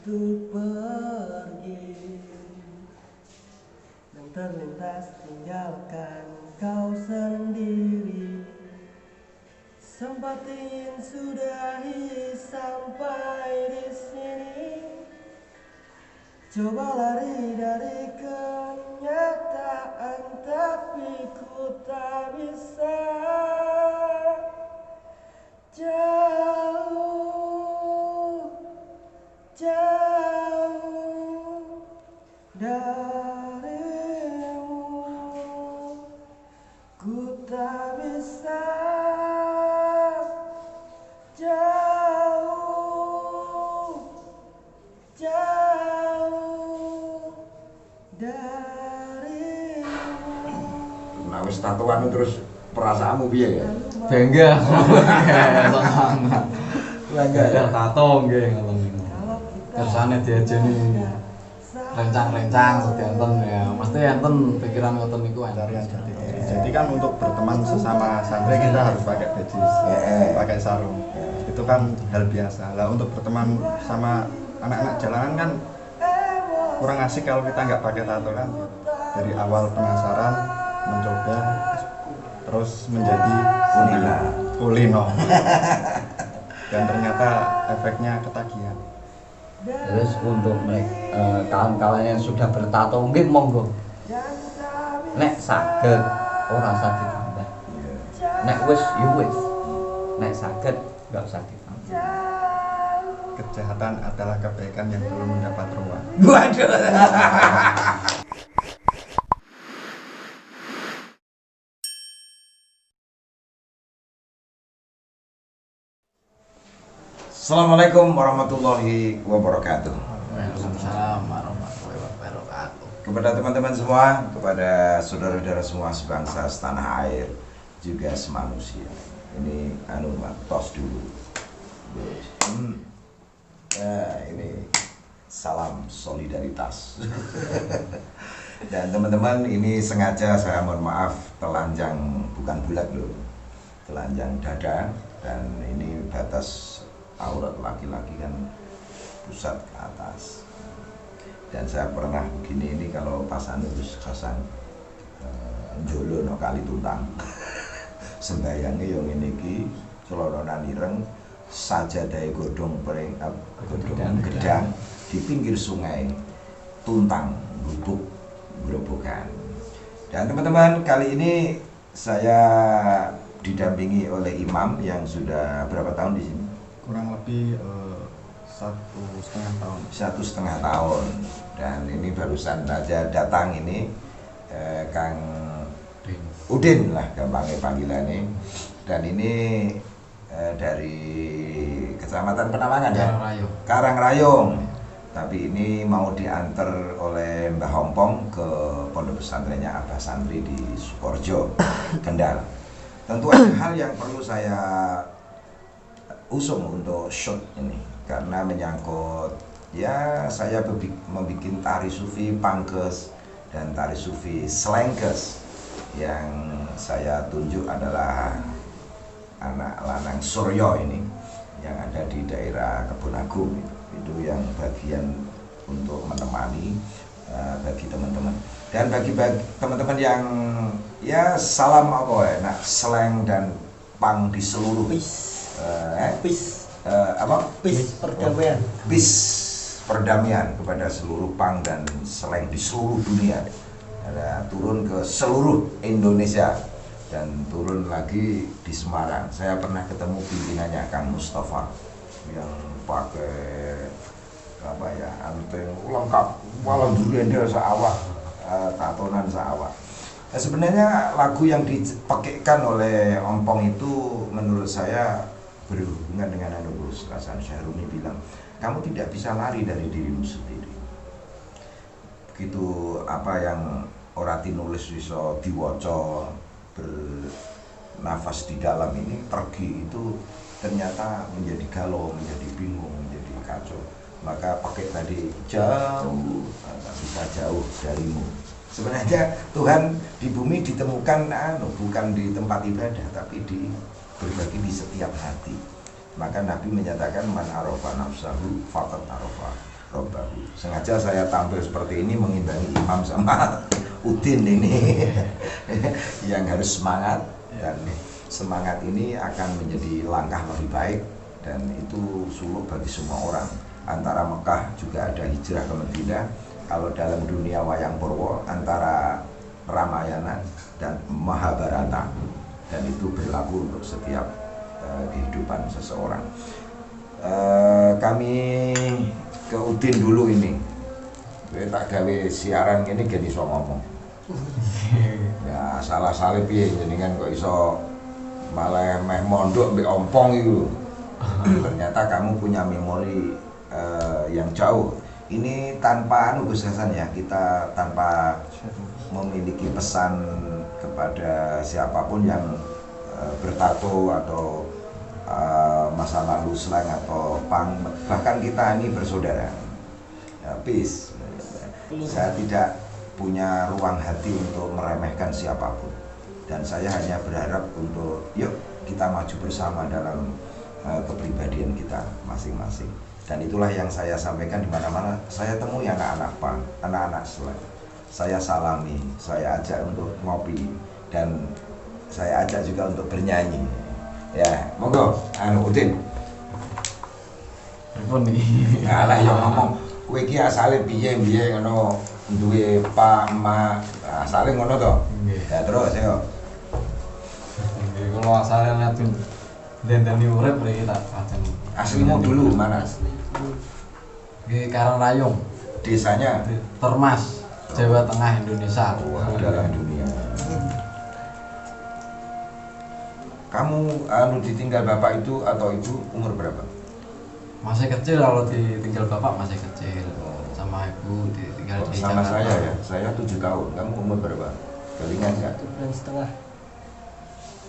untuk pergi dan terlintas tinggalkan kau sendiri. Sempat ingin sudahi sampai di sini, coba lari dari kenyataan, tapi ku tak bisa. Jauh, jauh darimu, ku tak bisa. Jauh, jauh darimu. Nah wis tatoan terus perasaanmu piye ya? Bangga. Bangga tato nggih ngoten niku. Kersane diajeni rencang-rencang sedanten ya. Mesti enten pikiran ngoten niku Carian jati diri. Jadi kan untuk berteman sesama santri kita harus pakai bejis, pakai sarung. Itu kan hal biasa. Lah untuk berteman sama anak-anak jalanan kan kurang asik kalau kita nggak pakai tato kan. Dari awal penasaran, mencoba, terus menjadi kulino. Dan ternyata efeknya ketagihan. Terus untuk kawan-kawan yang sudah bertato mungkin monggo. Nek saged ora usah ditambah. Nek wis ya wis. Nek saged enggak usah ditambah. Kejahatan adalah kebaikan yang belum mendapat ruang. Waduh. Assalamualaikum warahmatullahi wabarakatuh. Waalaikumsalam warahmatullahi wabarakatuh. Kepada teman-teman semua, kepada saudara-saudara semua sebangsa setanah air, juga semanusia. Ini tos dulu. Ya, ini salam solidaritas. Dan teman-teman, ini sengaja saya mohon maaf telanjang, bukan bulat loh, telanjang dada, dan ini batas aurat laki-laki kan pusat ke atas. Dan saya pernah begini ini kalau pas anus pasang njolo no kali tuntang. Sembayangnya yang ini ki celana ireng sajadahe godhong pring godhong gedang di pinggir sungai tuntang lubuk gerobokan. Dan teman-teman, kali ini saya didampingi oleh imam yang sudah berapa tahun di sini? Kurang lebih 1,5 tahun. 1,5 tahun. Dan ini barusan saja datang ini Kang Udin lah gampangnya panggilannya. Dan ini dari Kecamatan Penawangan ya? Karangrayung. Tapi ini mau diantar oleh Mbah Hompong ke pondok pesantrennya Abah Santri di Sukorejo, Kendal. Tentu ada hal yang perlu saya usung untuk shoot ini karena menyangkut ya saya membuat tari sufi pangkes dan tari sufi slengkes. Yang saya tunjuk adalah anak lanang Suryo ini yang ada di daerah Kebun Agung, itu yang bagian untuk menemani bagi teman-teman. Dan bagi teman-teman yang ya salam apa ya, nak slang dan pang di seluruh perdamaian kepada seluruh pang dan slang di seluruh dunia. Ada turun ke seluruh Indonesia dan turun lagi di Semarang. Saya pernah ketemu pimpinannya Kang Mustafa yang pakai apa ya, anteng lengkap, walau durian dia seawak, tatonan seawak. Nah, sebenarnya lagu yang dipakaikan oleh Ompong itu menurut saya berhubungan dengan Gus Hasan Syahrumi bilang, kamu tidak bisa lari dari dirimu sendiri. Begitu apa yang ora tinulis iso diwaca bernafas di dalam ini pergi itu ternyata menjadi galau, menjadi bingung, menjadi kacau. Maka pakai tadi jauh, tak bisa jauh darimu. Sebenarnya Tuhan di bumi ditemukan bukan di tempat ibadah tapi berbagi di setiap hati. Maka Nabi menyatakan man arafa nafsahu faqad arafa Robbahu. Sengaja saya tampil seperti ini mengimbangi Imam sama Udin ini yang harus semangat, dan semangat ini akan menjadi langkah lebih baik, dan itu suluk bagi semua orang. Antara Mekah juga ada hijrah ke Madinah. Kalau dalam dunia wayang Purwo antara Ramayana dan Mahabharata, dan itu berlaku untuk setiap kehidupan seseorang. Kami ke Udin dulu ini. Gue tak gawe siaran gini gak iso ngomong. Ya salah piye jenengan kok iso malah meh mondok mbek ompong itu. Ternyata kamu punya memori yang jauh. Ini tanpa Gus Hasan ya, kita tanpa memiliki pesan kepada siapapun yang bertato atau masa lalu slang atau punk, bahkan kita ini bersaudara. Ya, peace. Saya tidak punya ruang hati untuk meremehkan siapapun, dan saya hanya berharap untuk yuk kita maju bersama dalam kepribadian kita masing-masing. Dan itulah yang saya sampaikan di mana-mana saya temui anak-anak punk, anak-anak slang. Saya salami, saya ajak untuk ngopi, dan saya ajak juga untuk bernyanyi. Ya, monggo, Udin. Pripun nih? Alah yang ngomong, kowe iki asale piye ngono, duwe pak, emak, asale ngono to. Nggih. Ya terus ya. Nggih, kula asale ngatun ndendani urip mriki tak ajeng. Aslimu dulu mana? Nggih, Karangrayung, Desanya Termas, Jawa Tengah, Indonesia. dalam dunia. Kamu ditinggal bapak itu atau ibu umur berapa? Masih kecil, kalau ditinggal bapak masih kecil. Sama ibu ditinggal di Sama Jakarta. saya ya, saya 7 tahun. Kamu umur berapa? Kelingan nggak? 1,5 bulan.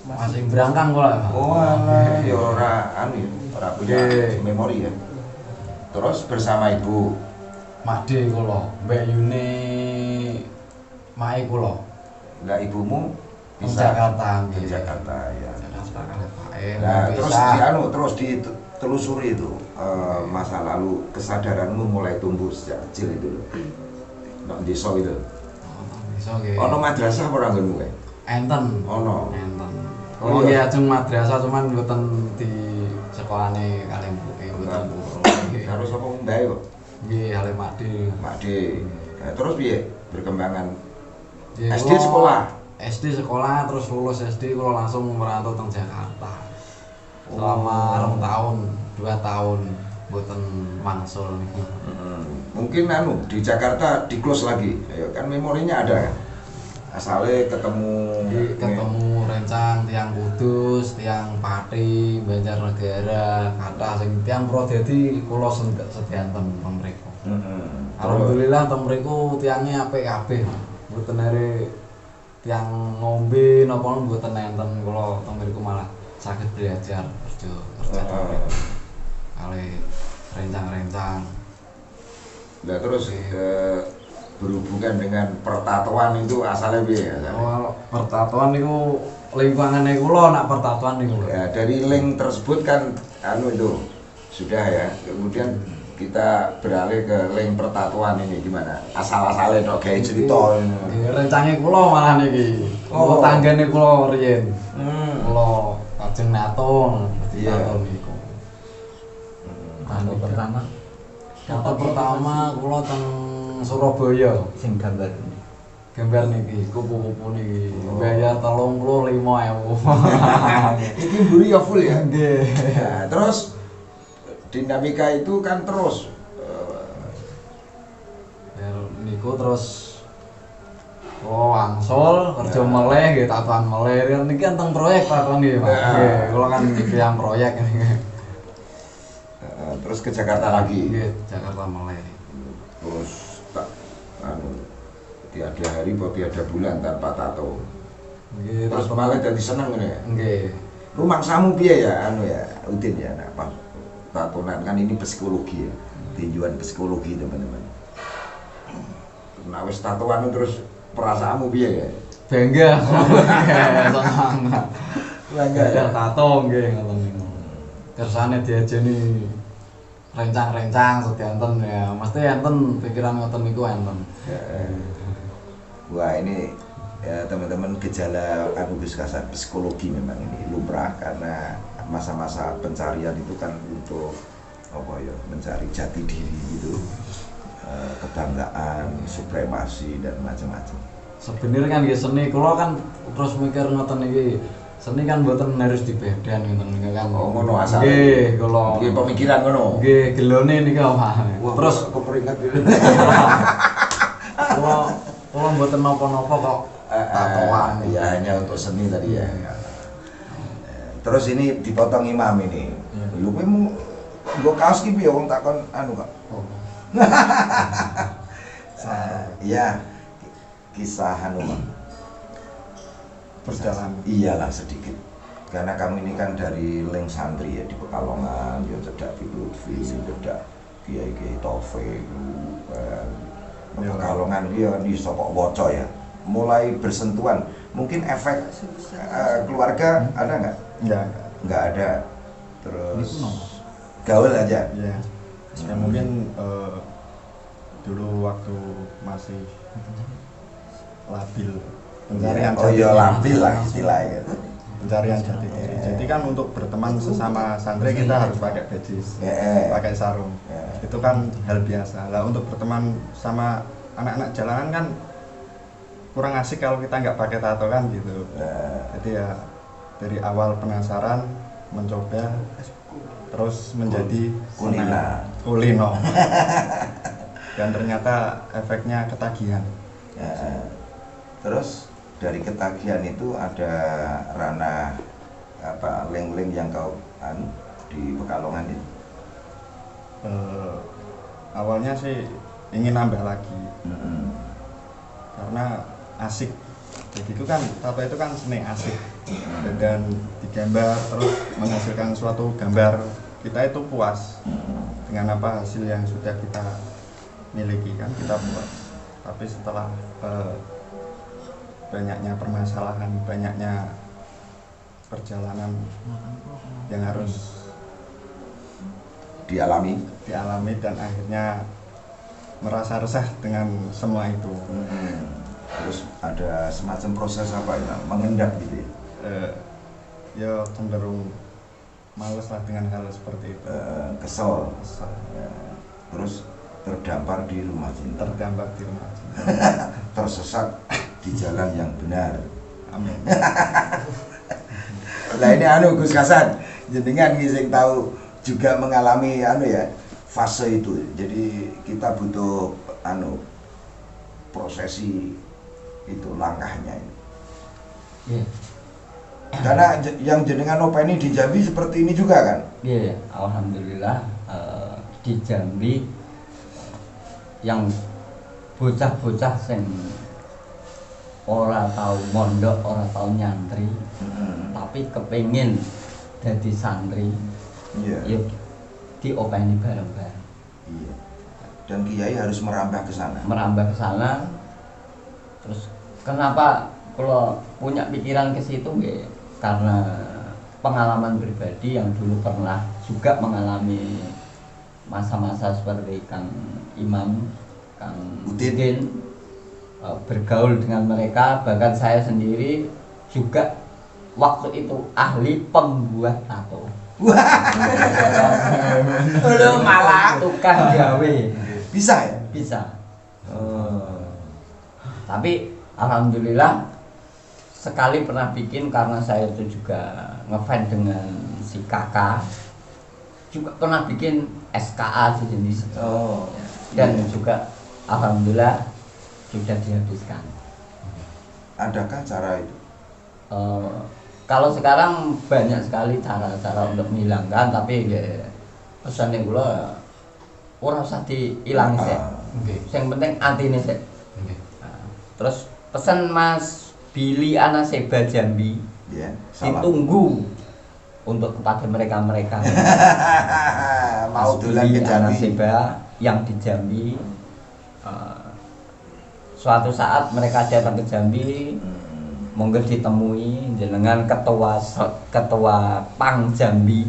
Masih berangkang kula. Oh alah, ya ora punya Oke. memori ya. Terus bersama ibu. Makde kula, Mbak Yuni mae kula. Lah ibumu Di bisa Jakarta, di nggih. Jakarta ya. Jakarta kali Pak. Nah, terus ditelusuri itu masa lalu kesadaranmu mulai tumbuh sejak kecil itu loh. Nek desa itu. Iso nggih. Ono madrasah ora nggonmu kae? Enten. Ono. Enten. Oh, Kalau iya. nggih ajeng madrasah cuman mboten di sekolahane kali mbuke mboten. Harus apa mbae kok? Nggih, ale Makde. Makde. Nah, terus piye berkembangan? Nggih, SD kula sekolah? SD sekolah, terus lulus SD kula langsung merantau teng Jakarta. Selama 2 tahun mboten mangsul niki. Mungkin di Jakarta di close lagi. Ayo kan memorinya ada kan? Asale ketemu Ketemu rencang tiang Kudus, tiang Pati, Banjarnegara, kata sing tiang Prodadi kula sedanten teng mriku. Alhamdulillah teng mriku tiangnya apik kabeh. Mboten are tiang ngombe napa mboten enten, kula teng mriku malah saged belajar kerja kali rencang-rencang. Nah terus berhubungan dengan pertatuan itu asalnya piye? Awal pertatuan niku lingkungane kula nak pertatuan niku. Ya, dari link tersebut kan itu sudah ya. Kemudian kita beralih ke link pertatuan ini gimana? Asal-asalnya tok gawe cerita ini. Nggih, rencange kula malah niki. Oh. Tanggane kula riyen. Hmm. Kula ajeng nato, Iya. nato niku. Anu pertama Foto pertama kula teng Surabaya. sing gambar ini. Gambar niki, kupu-kupu niki. Bayar 35.000. Ini mburi ya full ya. Nggih. Nah, terus dinamika itu kan terus Ya niku terus wangsul kerja meleh nggih tatuan meleh niki teng proyek tatuan nggih Pak. Nggih, kula kan yang proyek niki. terus ke Jakarta lagi. Nggih, Jakarta meleh. Terus tak tiada hari atau tiada bulan tanpa tato. Nggih, Terus malah jadi seneng ini ya. nggih. Rumangsamu piye ya Udin ya, nah, apa tatonan kan ini psikologi ya, tinjuan psikologi teman-teman. Nah wis tatoan terus perasaanmu piye ya? Bangga. Senang. Bangga Ya tato nggih ngoten niku. Kersane diajeni rencang-rencang sedanten ya. Mesti enten pikiran ngoten niku enten. Wah ini ya, teman-teman gejala Gus Kasat psikologi memang ini lumrah karena masa-masa pencarian itu kan untuk apa ya mencari jati diri gitu, kebanggaan, supremasi dan macam-macam. Sebenarnya kan ya seni kula kan terus mikir ngoten iki. Seni kan mboten harus dibedan ngoten niku kan. Oh ngono asale. Nggih, kula. Nggih pemikiran ngono. Nggih, gelone niku mah. Terus keperingat kula mboten napa-napa kok tatoan. Ya hanya untuk seni tadi ya. Terus ini dipotong imam ini. Lho kowe mu nggo kaos ki piye wong takon anu kok. Iya. Kisah anu Perjalanan. Iyalah sedikit. Karena kamu ini kan dari link santri ya di Pekalongan, ya cedak di Lutfi, cedak Kiai Taufik, Pekalongan dia di Sokok Woco ya. Mulai bersentuhan, mungkin efek keluarga ada nggak? Nggak ada. Terus gaul aja. Iya. Ya mungkin dulu waktu masih labil pencarian Oh iya labil lah istilahnya. Pencarian jati diri. Jadi kan untuk berteman sesama santri kita harus pakai bejis, pakai sarung. Itu kan hal biasa. Lah untuk berteman sama anak-anak jalanan kan kurang asik kalau kita nggak pakai tato kan gitu. Jadi ya dari awal penasaran mencoba terus menjadi kulino. Dan ternyata efeknya ketagihan. Terus dari ketagihan itu ada ranah apa leng-leng yang kau di Pekalongan itu? Awalnya sih ingin nambah lagi karena asik. Jadi itu kan tato itu kan seni asik dan digambar terus menghasilkan suatu gambar kita itu puas dengan apa hasil yang sudah kita miliki kan kita puas. Tapi setelah banyaknya permasalahan, banyaknya perjalanan yang harus dialami dan akhirnya merasa resah dengan semua itu. Terus ada semacam proses apa ya, mengendap gitu ya? Ya cenderung males lah dengan hal seperti itu. Kesel. Ya. Terus terdampar di rumah cinta. Tersesat di jalan yang benar. Amin. Nah ini Gus Kasat, jenengan sing tahu juga mengalami ya fase itu. Jadi kita butuh prosesi itu langkahnya ini. Yeah. Karena yang jenengan openi di Jambi seperti ini juga kan? Iya, alhamdulillah di Jambi yang bocah-bocah sing ora tau mondok, ora tau nyantri, tapi kepengin jadi santri. Iya. Yuk diopeni bareng-bareng. Iya. Dan kiai harus merambah ke sana. Terus kenapa kalau punya pikiran ke situ nggih? Karena pengalaman pribadi yang dulu pernah juga mengalami masa-masa seperti Kang Imam, Kang Udin, bergaul dengan mereka, bahkan saya sendiri juga waktu itu ahli pembuat tato. Lu malah tukang gawe. Bisa ya? Bisa. Tapi alhamdulillah sekali pernah bikin karena saya itu juga ngefans dengan si kakak, juga pernah bikin SKA sejenis. Dan juga alhamdulillah sudah dihabiskan. Adakah cara itu? Kalau sekarang banyak sekali cara-cara untuk menghilangkan, tapi ya pesannya gula ora usah diilangi sih. Yang penting antine sih. Terus pesan Mas Billy Anaseba Jambi, ditunggu untuk kepada mereka-mereka mau dolan ke Jambi Anaseba yang di Jambi. Suatu saat mereka datang ke Jambi, monggo ditemui jenengan ketua Pang Jambi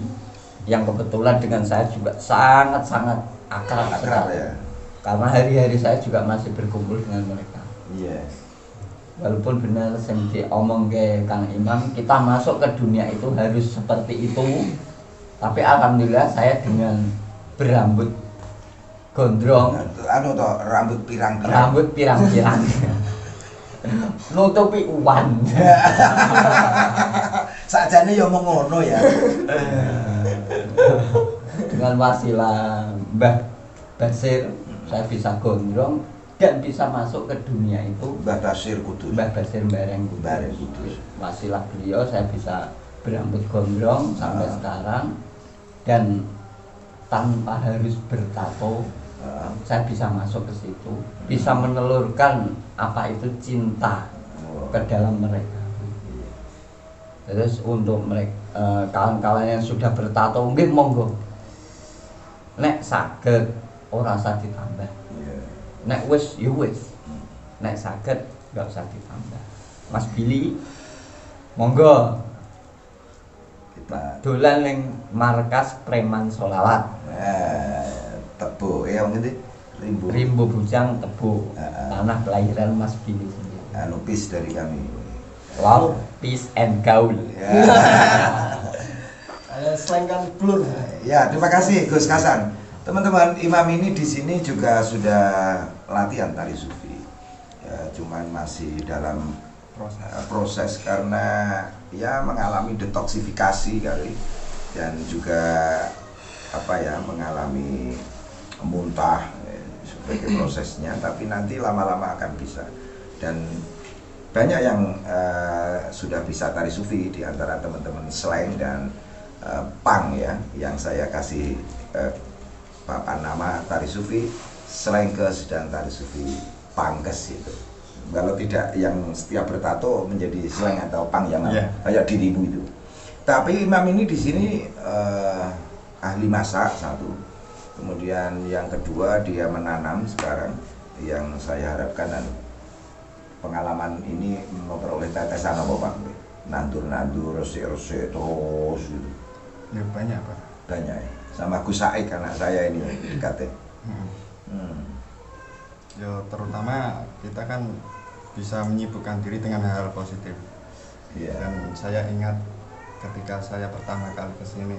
yang kebetulan dengan saya juga sangat-sangat akrab sekali. ya. Karena hari-hari saya juga masih berkumpul dengan mereka. Iya. Walaupun benar yang diomong ke Kang Imam, kita masuk ke dunia itu harus seperti itu. Tapi alhamdulillah saya dengan berambut gondrong, Anu toh rambut pirang-pirang. rambut pirang-pirang, nutupi uwan. Sakjane ya mau ngono ya. Dengan wasilah Mbah Basir, saya bisa gondrong dan bisa masuk ke dunia itu. Mbah Basir Kudus. Mbah Basir Bareng Bareng Kudus. Wasilah beliau saya bisa berambut gondrong sampai sekarang, dan tanpa harus bertato saya bisa masuk ke situ, bisa menelurkan apa itu cinta ke dalam mereka. Terus untuk mereka kawan-kawan yang sudah bertato mungkin monggo, nek saged ora usah ditambah, nek wis ya wis, nek saged nggak usah ditambah. Mas Billy monggo Kita dolan ning markas preman solawat Tebo ya ngene Rimbo. Rimbo Bujang Tebo, tanah kelahiran Mas Billy sendiri. Anu pis dari kami. Love, peace and gaul. Ya. Slang kan blur. Ya, terima kasih Gus Kasan. Teman-teman, Imam ini di sini juga sudah latihan tari sufi. Ya, cuman masih dalam proses karena ya mengalami detoksifikasi kali, dan juga apa ya, mengalami muntah sebagai prosesnya, tapi nanti lama-lama akan bisa. Dan banyak yang sudah bisa tari sufi di antara teman-teman slang dan pang ya, yang saya kasih papan nama tari sufi slangkes dan tari sufi pangkes itu. Kalau tidak yang setiap bertato menjadi slang atau pang yang kayak dirimu itu. Tapi Imam ini di sini ahli masak satu, kemudian yang kedua dia menanam sekarang. Yang saya harapkan dan pengalaman ini memperoleh tetesan apa Pak? Nandur-nandur, resik-resik terus gitu. Ya banyak Pak. Banyak ya. Sama Gus Saik anak saya ini dekatnya. Ya terutama kita kan bisa menyibukkan diri dengan hal-hal positif. Iya. Dan saya ingat ketika saya pertama kali kesini,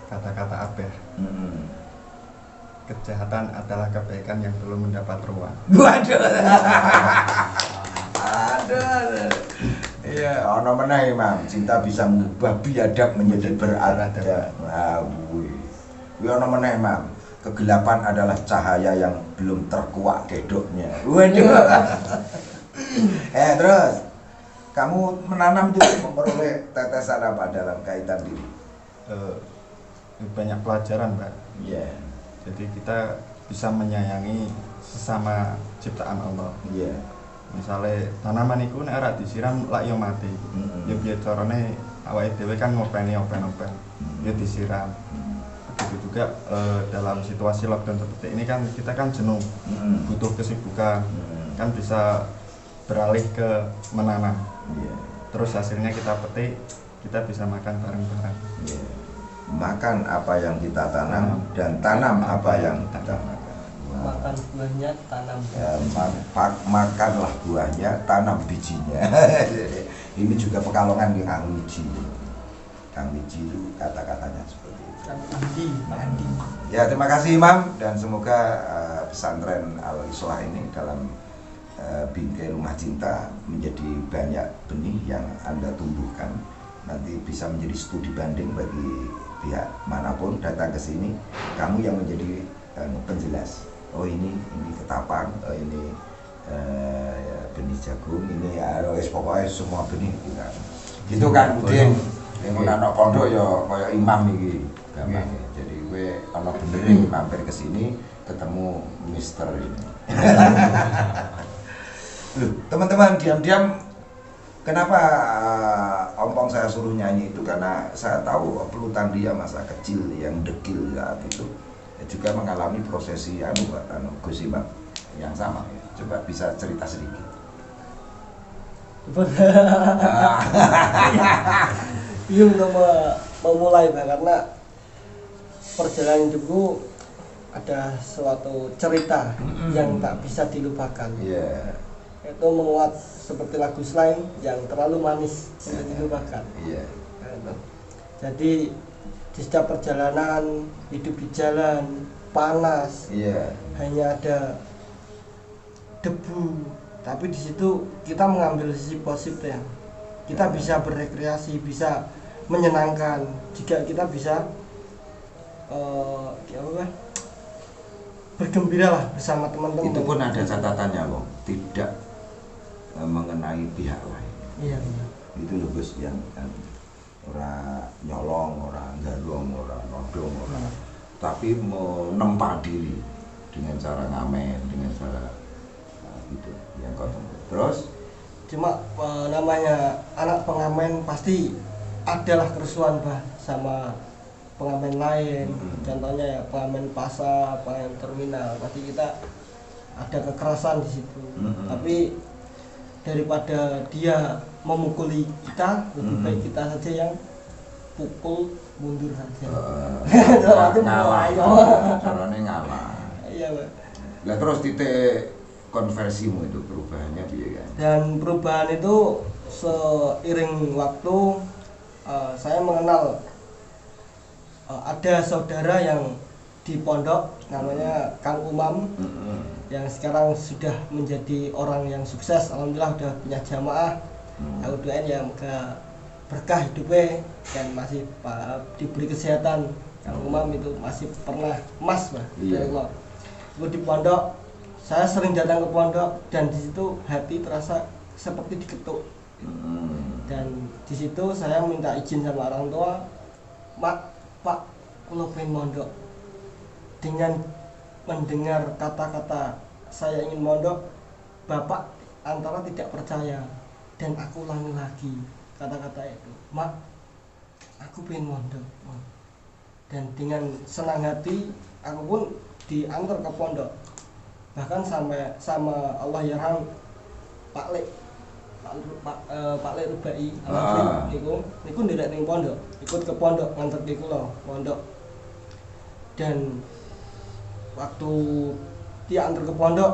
kata-kata Abah, kejahatan adalah kebaikan yang belum mendapat ruang. Waduh. Aduh. Iya, ono meneh Imam, cinta bisa mengubah biadab menjadi beradab. Nah, kuwi ono meneh Imam. Kegelapan adalah cahaya yang belum terkuak kedoknya. Waduh. Terus kamu menanam itu memperoleh tetesan apa dalam kaitan diri? Banyak pelajaran Pak. Iya. Jadi kita bisa menyayangi sesama ciptaan Allah. Iya. Misalnya tanaman itu nek ora disiram lak yo mati. Ya biar carane awake dhewe kan ngopeni open-open. Ya disiram. Begitu juga dalam situasi lockdown seperti ini kan kita kan jenuh, butuh kesibukan, kan bisa beralih ke menanam. Terus hasilnya kita petik, kita bisa makan bareng-bareng. Makan apa yang kita tanam dan tanam apa yang kita makan. Makan buahnya, tanam Ya, makanlah buahnya, tanam bijinya. Ini juga Pekalongan di Kang Wiji. Kang Wiji itu kata-katanya seperti itu. Andi. Ya, terima kasih Imam, dan semoga pesantren Al-Islah ini dalam bingkai rumah cinta menjadi banyak benih yang Anda tumbuhkan. Nanti bisa menjadi studi banding bagi pihak manapun datang ke sini. Kamu yang menjadi penjelas. Oh ini ketapang, oh ini benih jagung, ini ya pokoknya semua benih gitu. Gitu kan Udin. Yang anak pondok ya kayak Imam iki. Gampang. Jadi gue ana bener mampir ke sini ketemu Mister ini. Loh, teman-teman diam-diam kenapa ompong saya suruh nyanyi itu, karena saya tahu pelutan dia masa kecil yang dekil saat itu juga mengalami prosesi Gus Imam yang sama. Coba bisa cerita sedikit. Bingung mau mulai Pak, karena perjalanan hidupku ada suatu cerita yang tak bisa dilupakan. Iya. Itu menguat seperti lagu Slang yang terlalu manis untuk dilupakan. Iya. Jadi di setiap perjalanan hidup di jalan panas, Iya. hanya ada debu, tapi di situ kita mengambil sisi positif ya. Kita bisa berrekreasi, bisa menyenangkan jika kita bisa bergembira lah bersama teman-teman. Itu pun ada catatannya loh, tidak mengenai pihak lain. Iya. Itu loh Gus, yang orang nyolong, orang galong, orang nodong, orang tapi menempa diri dengan cara ngamen, dengan cara itu yang kau temui. Terus Cuma namanya anak pengamen pasti adalah kerusuhan bah sama pengamen lain. Contohnya ya pengamen pasar, pengamen terminal, pasti kita ada kekerasan di situ. Tapi daripada dia memukuli kita, lebih baik kita saja yang pukul mundur saja. ngalah, caranya ngalah. Iya, Pak. Lah terus titik konversimu itu perubahannya piye kan? Dan perubahan itu seiring waktu saya mengenal ada saudara yang di pondok namanya Kang Umam yang sekarang sudah menjadi orang yang sukses, alhamdulillah udah punya jamaah. Aku doain ya moga berkah hidupnya dan masih diberi kesehatan. Kang Umam itu masih pernah emas bah. Iya. Aku di pondok, saya sering datang ke pondok dan di situ hati terasa seperti diketuk. Dan di situ saya minta izin sama orang tua, Pak, kalau pengen mondok. Dengan mendengar kata-kata saya ingin mondok, Bapak antara tidak percaya dan aku ulangi lagi kata-kata itu, Mak, aku pengen mondok. Dan dengan senang hati aku pun diantar ke pondok. Bahkan sampai sama Allah yarham Pak Lek Rubai niku ndelok ning pondok, ikut ke pondok nganter di kula pondok. Dan waktu dia antar ke pondok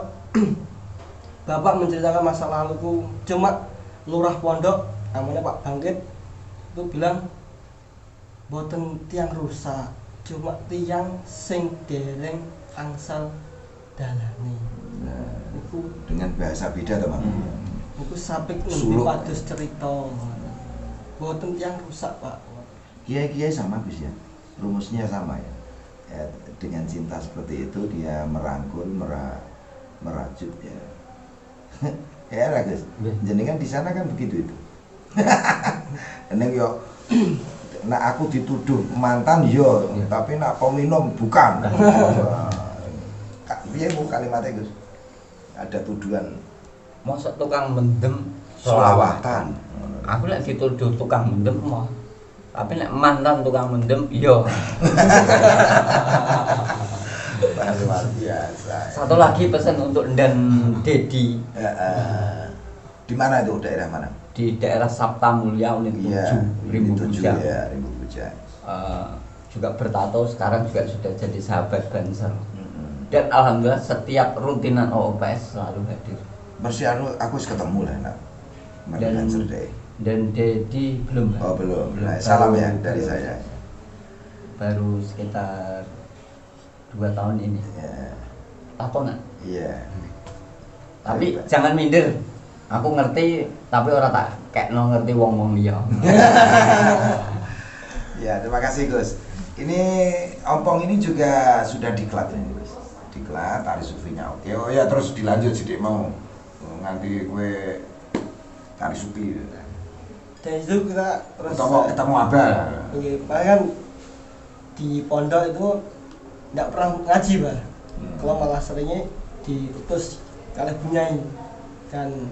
Bapak menceritakan masa laluku, cuma lurah pondok namanya Pak Bangkit itu bilang boten tiang rusak, cuma tiang sing dereng angsal dalane. Niku Dengan bahasa beda teman. buku sapik Suluk. ngendi pados cerita. Boten tiang rusak, Pak. Kiai-kiai sama Gus ya, rumusnya sama ya. Dengan cinta seperti itu dia merangkul, merajut ya. Ya lah Gus. Jenengan di sana kan begitu itu. Neng yo, nak aku dituduh mantan yo, tapi nak peminum bukan. Piye bu kalimatnya Gus? Ada tuduhan Mosok tukang mendem selawatan. Aku lek dituduh tukang mendem mah. Tapi nek mantan tukang mendem iya. Luar biasa. Satu lagi pesan untuk Dan Dedi Di mana itu, daerah mana? di daerah Sabta Mulia Unit 7 Rimbu Puja. Ya, Rimbu Puja. Juga bertato, sekarang juga sudah jadi sahabat Banser. Dan alhamdulillah setiap rutinan OOPS selalu hadir. Masih aku ketemu lah nak. Dan dan Dedi belum. Oh belum. Salam ya dari saya. Baru sekitar 2 tahun ini. Ya. Tato nggak? Iya. Tapi jangan minder. Aku ngerti, tapi orang tak kayak ngerti wong-wong liya. Ya, terima kasih Gus. Ini ompong ini juga sudah diklat ini Gus. Diklat, tari sufinya oke. Oh ya terus dilanjut sidik mau nganti gue tari sufi. Dan itu kita terus Ketemu abah. Iya, Pak kan di pondok itu enggak pernah ngaji, Pak. Kalau malah seringnya diutus kalih bunyai. Dan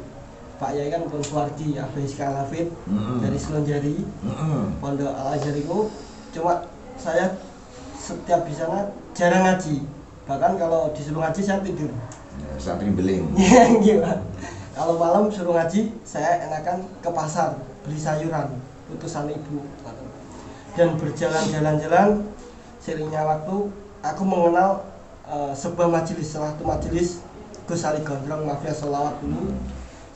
Pak Yai kan pun Suwardi Abah Iskal Hafid dari Selonjari. Pondok Al Azhar itu cuma saya setiap di sana jarang ngaji. Bahkan kalau disuruh ngaji saya tidur. Ya, santri beling. Iya, Pak. Kalau malam suruh ngaji, saya enakan ke pasar beli sayuran, utusan ibu. Dan berjalan-jalan seiringnya waktu aku mengenal sebuah majelis, salah satu majelis Gus Ali Gondrong Mafia Sholawat dulu.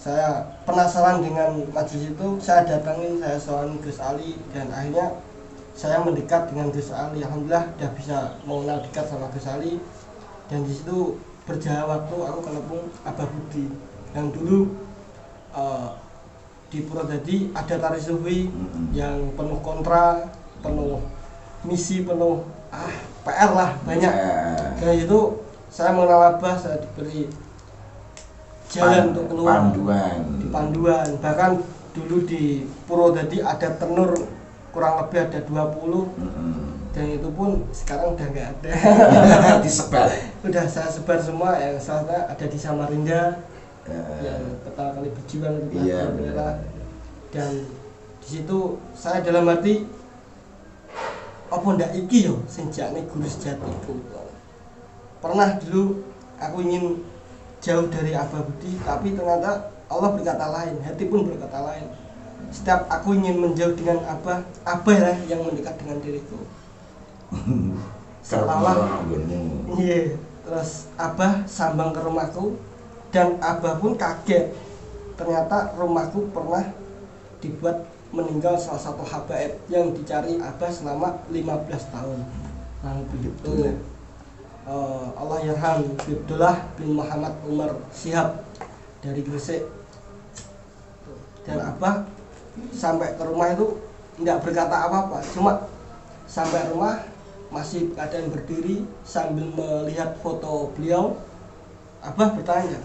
Saya penasaran dengan majelis itu, saya datangi, saya soal Gus Ali, dan akhirnya saya mendekat dengan Gus Ali. Alhamdulillah udah bisa mengenal dekat sama Gus Ali, dan di situ berjalan waktu aku ketemu Abah Budi yang dulu di Purwodadi ada tari sufi yang penuh kontra, penuh misi, penuh PR lah banyak. Dan itu saya mengenal Abah, saya diberi jalan untuk keluar panduan. Bahkan dulu di Purwodadi ada tenur kurang lebih ada 20 dan itu pun sekarang udah nggak ada. Disebar. Udah saya sebar semua, yang salah ada di Samarinda yang pertama kali berjuang itu dan di situ saya dalam hati apa ndak iki yo sejak nih guru sejatiku. Pernah dulu aku ingin jauh dari Abah Budi, tapi ternyata Allah berkata lain, hati pun berkata lain. Setiap aku ingin menjauh dengan Abah lah yang mendekat dengan diriku. Setelah terus Abah sambang ke rumahku, dan Abah pun kaget. Ternyata rumahku pernah dibuat meninggal salah satu habaib yang dicari Abah selama 15 tahun. Nah begitu. Allah yarham Abdullah bin Muhammad Umar Syihab dari Gresik. Dan Abah sampai ke rumah itu tidak berkata apa-apa, cuma sampai rumah masih keadaan berdiri sambil melihat foto beliau. Abah bertanya,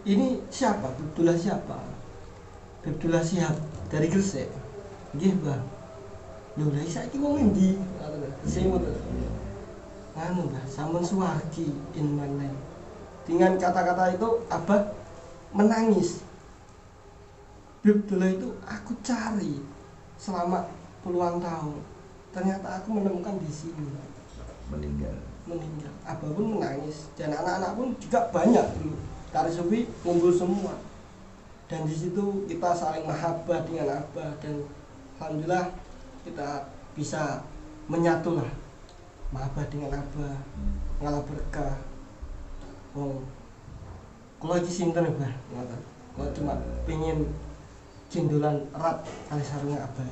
ini siapa? Abdullah siapa? Abdullah Syihab dari Gresik. Nggih, Bang. Lho, lha saiki wong endi? Semut. Anu Mbah, sampun suwargi in mana. Dengan kata-kata itu Abah menangis. Abdullah itu aku cari selama puluhan tahun. Ternyata aku menemukan di sini. Meninggal. Abah pun menangis, dan anak-anak pun juga banyak dulu. Tari sufi kumpul semua. Dan di situ kita saling mahabbah dengan Abah, dan alhamdulillah kita bisa menyatu lah. Mahabbah dengan Abah, ngalah berkah. Kalau lagi sinten Mbah, kalau cuma pengen cindulan erat kali sarungnya Abah.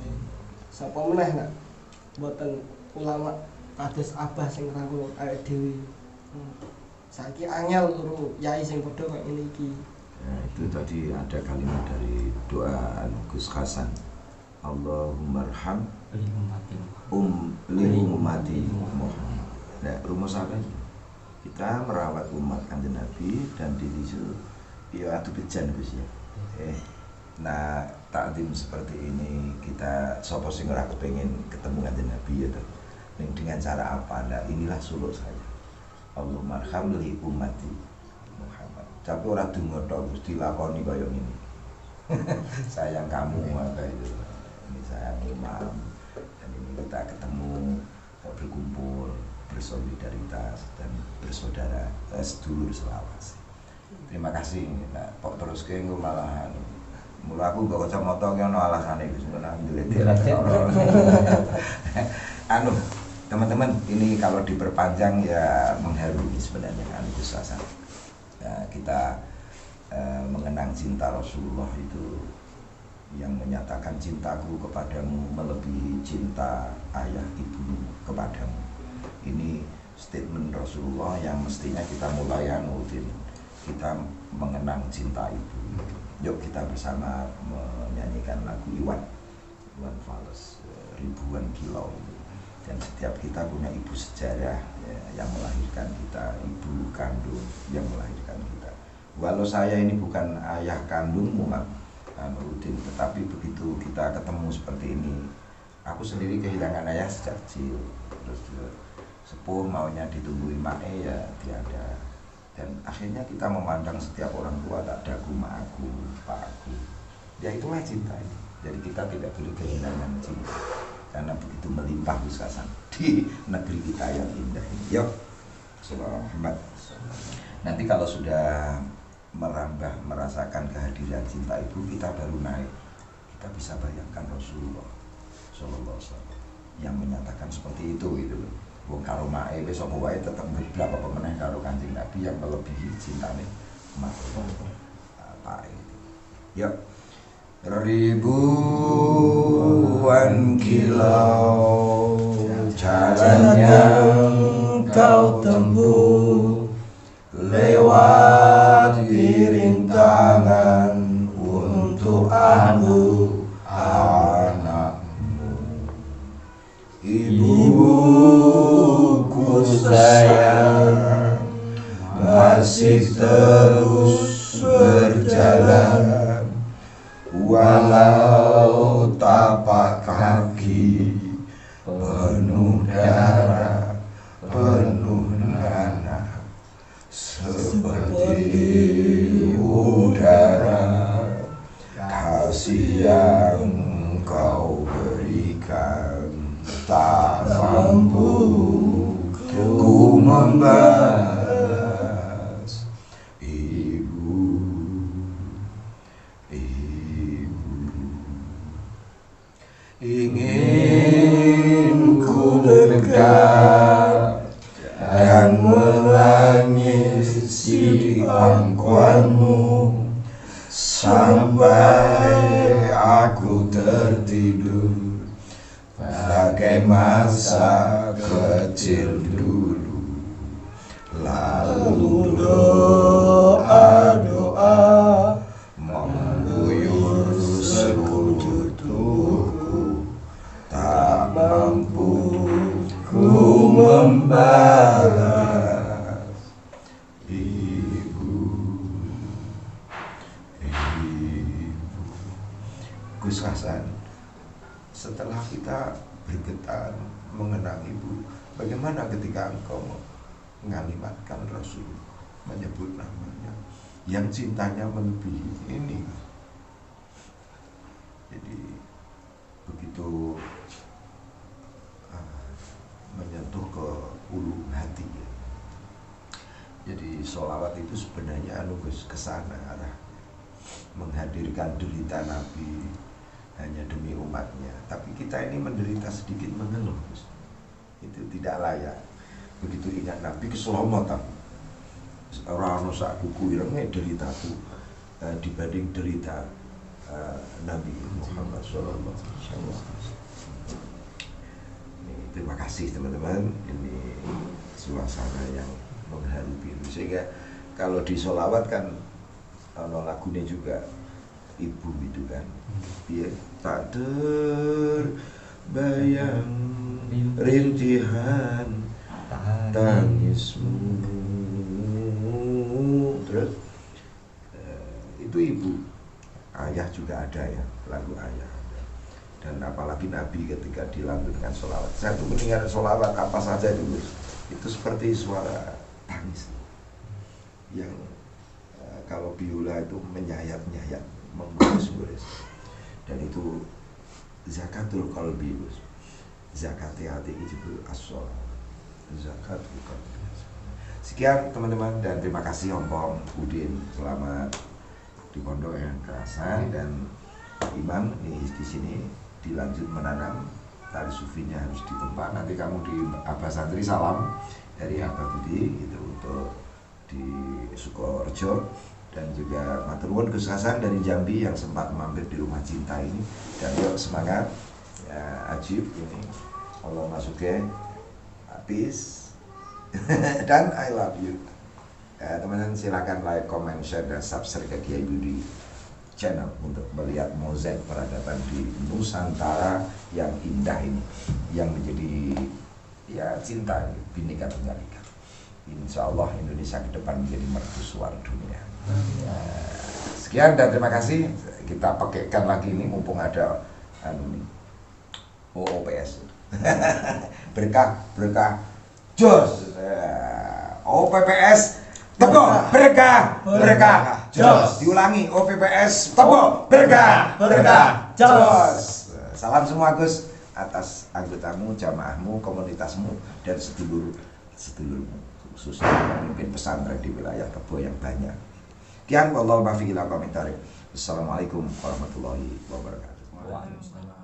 Sapa meneh nak boten ulama kados Abah sing ngrangkul awake dhewe. Saiki angel loro yai sing padha kaya ngene iki. Ya, itu tadi ada kalimat dari doa Gus Hasan. Allahumma arham li ummati Muhammad. Nah, rumus apa ini? Kita merawat umat Kanjeng Nabi dan dirisu ya atu bejan Gus ya. Nah, takdim seperti ini kita sapa sing ora kepengin ketemu Kanjeng Nabi ya toh. Dengan cara apa? Nah, inilah suluk saya. Allahumma arham li ummati Muhammad. Tapi ora donga tok Gus dilakoni kaya ngene. Sayang kamu apa itu. Ini sayang imam. Dan ini kita ketemu, berkumpul, bersolidaritas dan bersaudara, sedulur selawase. Terima kasih. Nah, kok terus ke engko malahan. Mula aku gak kacamata ki ono alasane Gus menawa ndelet. Anu, teman-teman, ini kalau diperpanjang ya mengharu sebenarnya kan Gus Hasan. Ya, kita mengenang cinta Rasulullah itu yang menyatakan cintaku kepadamu melebihi cinta ayah ibumu kepadamu. Ini statement Rasulullah yang mestinya kita mulai anutin. Kita mengenang cinta itu. Yuk kita bersama menyanyikan lagu Iwan Fals, Ribuan Kilau. Dan setiap kita punya ibu sejarah ya, yang melahirkan kita, ibu kandung yang melahirkan kita. Walau saya ini bukan ayah kandungmu Nurudin, tetapi begitu kita ketemu seperti ini, aku sendiri kehilangan ayah sejak kecil. Terus sepuh maunya ditungguin mae ya tiada. Dan akhirnya kita memandang setiap orang tua tak dagu aku, pak aku. Ya itulah cinta ini. Jadi kita tidak boleh kehilangan cinta. Karena begitu melimpah Gus Hasan di negeri kita yang indah ini. Yuk, Muhammad. Nanti kalau sudah merambah, merasakan kehadiran cinta itu, kita baru naik. Kita bisa bayangkan Rasulullah Sallallahu Alaihi Wasallam yang menyatakan seperti itu gitu loh. Wong karo mae wis apa wae tetep geblak apa meneh karo Kanjeng Nabi yang melebihi cintane mak bapak. Yuk. Ribuan kilau jalan yang kau tempuh, lewat rintangan untuk aku anakmu. Ibuku sayang masih terus berjalan, walau tapak kaki penuh darah, penuh nanah, seperti udara kasih yang kau berikan tak mampu ku membalas. Ibu, ingin ku dekat dan menangisi pangkuanmu sampai aku tertidur bagai masa kecil dulu. Lalu doa-doa mengguyur sekujur tubuhku, tak mampu ku membalas. Ibu, Gus Hasan, setelah kita bergetar mengenang ibu, bagaimana ketika engkau mengalimatkan Rasul, menyebut namanya yang cintanya melebihi ini? Jadi begitu menyentuh ke ulu hati. Jadi sholawat itu sebenarnya Gus kesana arah menghadirkan derita Nabi hanya demi umatnya, tapi kita ini menderita sedikit mengeluh, Gus. Itu tidak layak. Begitu ingat Nabi keselamatan orang sak kuku irenge deritaku dibanding derita Nabi Muhammad SAW. Terima kasih teman-teman, ini suasana yang mengharu biru. Sehingga kalau di sholawat kan lagunya juga ibu itu kan, dia tak terbayang rintihan tangismu. Terus itu ibu, ayah juga ada ya, lagu ayah. Dan apalagi Nabi ketika dilantunkan sholawat, saya tuh mendengar sholawat apa saja itu seperti suara tangis yang kalau biola itu menyayat-nyayat, menggores-gores. Dan itu zakatul qalbi, zakat hati itu as-sholawat, zakatul qalbi. Sekian teman-teman, dan terima kasih Om Udin, selamat di pondok yang kerasan. Dan Imam ini di sini dilanjut menanam tali sufinya harus ditempa. Nanti kamu di Abah Santri salam dari Abah Budi itu untuk di Sukorejo, dan juga matur nuwun Gus Hasan dari Jambi yang sempat mampir di Rumah Cinta ini. Dan yuk semangat ya, Ajib ini Allah masuke habis dan I love you. Teman-teman silakan like, comment, share, dan subscribe ke Kiai Budi channel untuk melihat mozaik peradaban di Nusantara yang indah ini, yang menjadi ya cinta Bhinneka Tunggal Ika. Insya Allah Indonesia ke depan menjadi mercusuar dunia. Sekian dan terima kasih. Kita pakaikan lagi ini mumpung ada OPS berkah jos OPPS tepuk berkah jos. Diulangi, OPPS tepuk berkah jos. Salam semua Gus atas anggotamu, jamaahmu, komunitasmu, dan sedulurmu, khususnya memimpin pesantren di wilayah Tebo yang banyak. Kian wallahu muwaffiq ila aqwamit thoriq. Assalamualaikum warahmatullahi wabarakatuh. Waalaikumsalam.